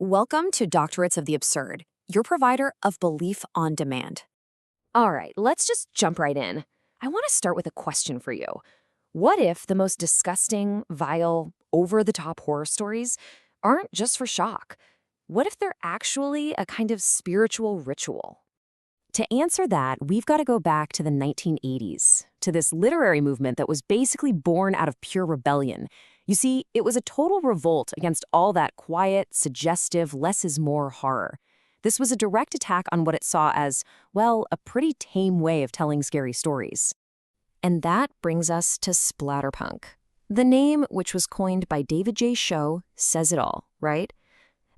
Welcome to Doctorates of the Absurd, your provider of belief on demand. All right, let's just jump right in. I want to start with a question for you. What if the most disgusting, vile, over-the-top horror stories aren't just for shock? What if they're actually a kind of spiritual ritual? To answer that, we've got to go back to the 1980s, to this literary movement that was basically born out of pure rebellion. You see, it was a total revolt against all that quiet, suggestive, less is more horror. This was a direct attack on what it saw as, well, a pretty tame way of telling scary stories. And that brings us to Splatterpunk. The name, which was coined by David J. Show, says it all, right?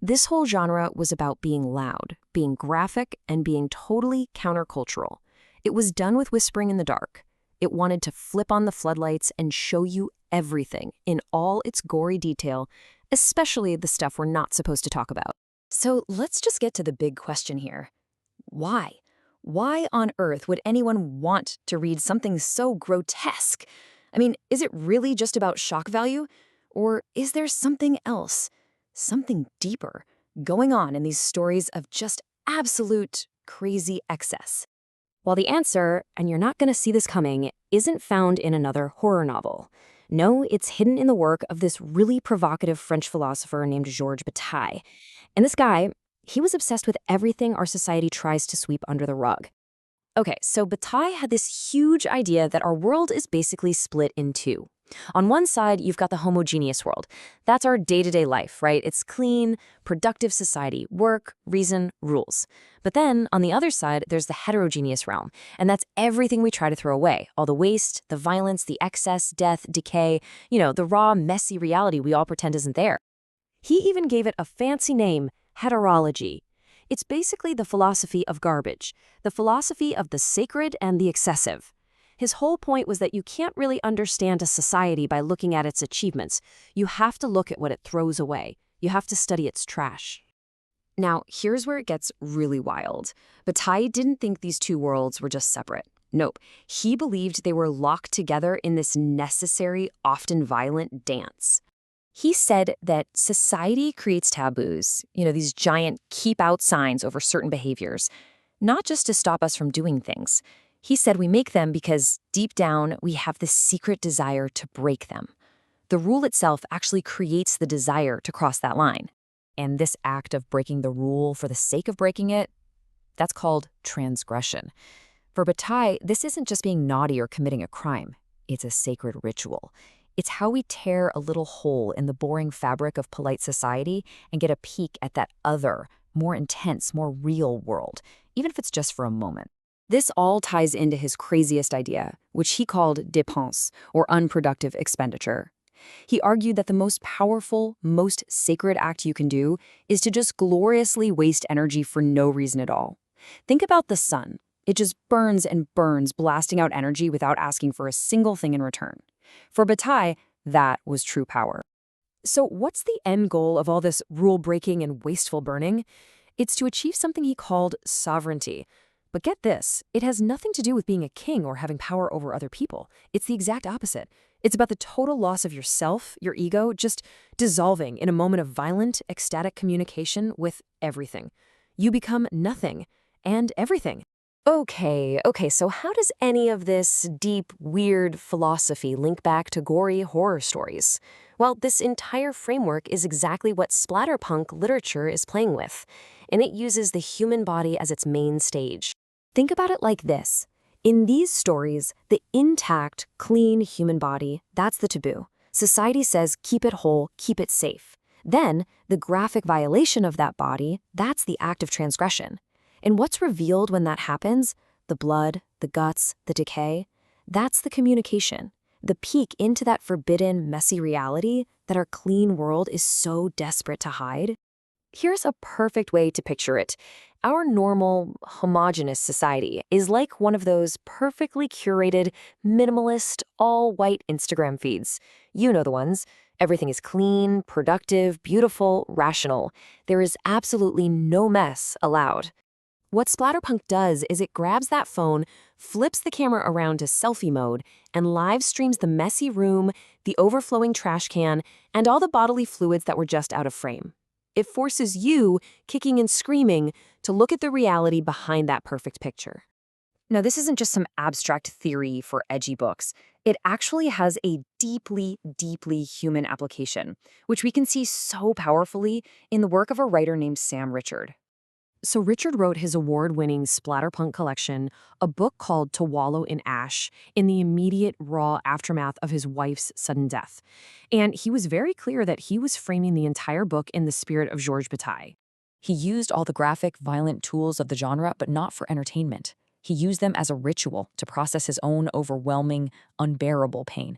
This whole genre was about being loud, being graphic, and being totally countercultural. It was done with whispering in the dark. It wanted to flip on the floodlights and show you everything in all its gory detail, especially the stuff we're not supposed to talk about. So let's just get to the big question here. Why? Why on earth would anyone want to read something so grotesque? I mean, is it really just about shock value? Or is there something else? Something deeper going on in these stories of just absolute crazy excess? Well, the answer, and you're not going to see this coming, isn't found in another horror novel. No, it's hidden in the work of this really provocative French philosopher named Georges Bataille. And this guy, he was obsessed with everything our society tries to sweep under the rug. Okay, so Bataille had this huge idea that our world is basically split in two. On one side, you've got the homogeneous world. That's our day-to-day life, right? It's clean, productive society, work, reason, rules. But then, on the other side, there's the heterogeneous realm, and that's everything we try to throw away. All the waste, the violence, the excess, death, decay, the raw, messy reality we all pretend isn't there. He even gave it a fancy name, Heterology. It's basically the philosophy of garbage, the philosophy of the sacred and the excessive. His whole point was that you can't really understand a society by looking at its achievements. You have to look at what it throws away. You have to study its trash. Now, here's where it gets really wild. Bataille didn't think these two worlds were just separate. Nope. He believed they were locked together in this necessary, often violent dance. He said that society creates taboos, these giant keep-out signs over certain behaviors, not just to stop us from doing things. He said we make them because, deep down, we have this secret desire to break them. The rule itself actually creates the desire to cross that line. And this act of breaking the rule for the sake of breaking it, that's called transgression. For Bataille, this isn't just being naughty or committing a crime. It's a sacred ritual. It's how we tear a little hole in the boring fabric of polite society and get a peek at that other, more intense, more real world, even if it's just for a moment. This all ties into his craziest idea, which he called dépense, or unproductive expenditure. He argued that the most powerful, most sacred act you can do is to just gloriously waste energy for no reason at all. Think about the sun. It just burns and burns, blasting out energy without asking for a single thing in return. For Bataille, that was true power. So what's the end goal of all this rule-breaking and wasteful burning? It's to achieve something he called sovereignty. But get this, it has nothing to do with being a king or having power over other people. It's the exact opposite. It's about the total loss of yourself, your ego, just dissolving in a moment of violent, ecstatic communication with everything. You become nothing and everything. Okay, so how does any of this deep, weird philosophy link back to gory horror stories? Well, this entire framework is exactly what splatterpunk literature is playing with, and it uses the human body as its main stage. Think about it like this. In these stories, the intact, clean human body, that's the taboo. Society says keep it whole, keep it safe. Then, the graphic violation of that body, that's the act of transgression. And what's revealed when that happens, the blood, the guts, the decay, that's the communication, the peek into that forbidden, messy reality that our clean world is so desperate to hide. Here's a perfect way to picture it. Our normal, homogeneous society is like one of those perfectly curated, minimalist, all-white Instagram feeds. You know the ones. Everything is clean, productive, beautiful, rational. There is absolutely no mess allowed. What Splatterpunk does is it grabs that phone, flips the camera around to selfie mode, and live streams the messy room, the overflowing trash can, and all the bodily fluids that were just out of frame. It forces you, kicking and screaming, to look at the reality behind that perfect picture. Now, this isn't just some abstract theory for edgy books. It actually has a deeply, deeply human application, which we can see so powerfully in the work of a writer named Sam Richard. So Richard wrote his award-winning Splatterpunk collection, a book called To Wallow in Ash, in the immediate, raw aftermath of his wife's sudden death. And he was very clear that he was framing the entire book in the spirit of Georges Bataille. He used all the graphic, violent tools of the genre, but not for entertainment. He used them as a ritual to process his own overwhelming, unbearable pain.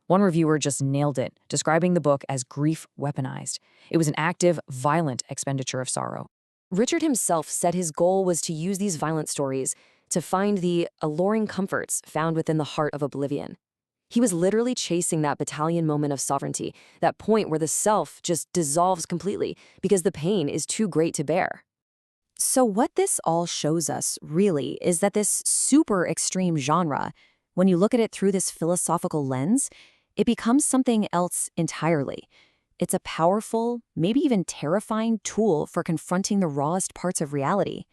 One reviewer just nailed it, describing the book as grief weaponized. It was an active, violent expenditure of sorrow. Richard himself said his goal was to use these violent stories to find the alluring comforts found within the heart of oblivion. He was literally chasing that battalion moment of sovereignty, that point where the self just dissolves completely because the pain is too great to bear. So what this all shows us, really, is that this super extreme genre, when you look at it through this philosophical lens, it becomes something else entirely. It's a powerful, maybe even terrifying tool for confronting the rawest parts of reality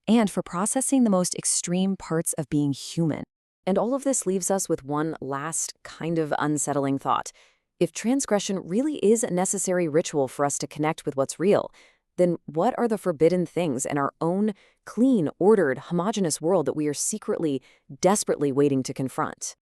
and for processing the most extreme parts of being human. And all of this leaves us with one last kind of unsettling thought. If transgression really is a necessary ritual for us to connect with what's real, then what are the forbidden things in our own clean, ordered, homogeneous world that we are secretly, desperately waiting to confront?